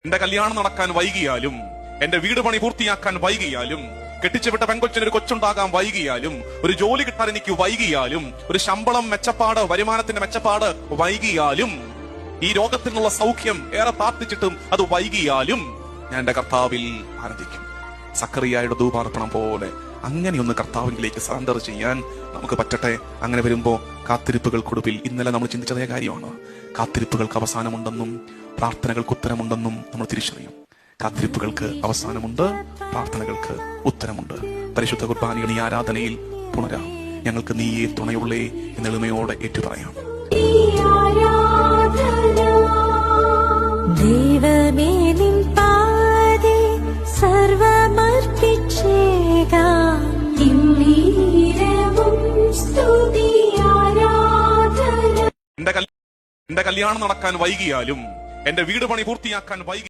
എന്റെ കല്യാണം നടക്കാൻ വൈകിയാലും, എന്റെ വീട് പണി പൂർത്തിയാക്കാൻ വൈകിയാലും, കെട്ടിച്ചുവിട്ട പെങ്കൊച്ചിനൊരു കൊച്ചുണ്ടാകാൻ വൈകിയാലും, ഒരു ജോലി കിട്ടാൻ എനിക്ക് വൈകിയാലും, ഒരു ശമ്പളം മെച്ചപ്പാട്, വരുമാനത്തിന്റെ മെച്ചപ്പാട് വൈകിയാലും, ഈ രോഗത്തിൽ നിന്നുള്ള സൗഖ്യം ഏറെ പ്രാർത്ഥിച്ചിട്ടും അത് വൈകിയാലും ഞാൻ എന്റെ കർത്താവിൽ ആനന്ദിക്കും. സക്കറിയായുടെ ധൂപാർപ്പണം പോലെ അങ്ങനെയൊന്ന് കർത്താവിലേക്ക് സറണ്ടർ ചെയ്യാൻ നമുക്ക് പറ്റട്ടെ. അങ്ങനെ വരുമ്പോ കാത്തിരിപ്പുകൾക്കൊടുവിൽ ഇന്നലെ നമ്മൾ ചിന്തിച്ചതേ കാര്യമാണ്. കാത്തിരിപ്പുകൾക്ക് അവസാനമുണ്ടെന്നും പ്രാർത്ഥനകൾക്ക് ഉത്തരമുണ്ടെന്നും നമ്മൾ തിരിച്ചറിയും. കാത്തിരിപ്പുകൾക്ക് അവസാനമുണ്ട്, പ്രാർത്ഥനകൾക്ക് ഉത്തരമുണ്ട്. പരിശുദ്ധ കുർബാനയുടെ ഈ ആരാധനയിൽ പുണരാം. ഞങ്ങൾക്ക് നീയേ തുണയുള്ളേ എന്ന് എളിമയോടെ ഏറ്റുപറയാം. ദൈവമേ നിൻ പാദേ സർവമർപ്പിച്ചേകാം. ഇന്നീരവും സ്തുതി ആരാധന. എന്റെ കല്യാണം നടക്കാൻ വൈകിയാലും, എന്റെ വീട് പണി പൂർത്തിയാക്കാൻ വൈകി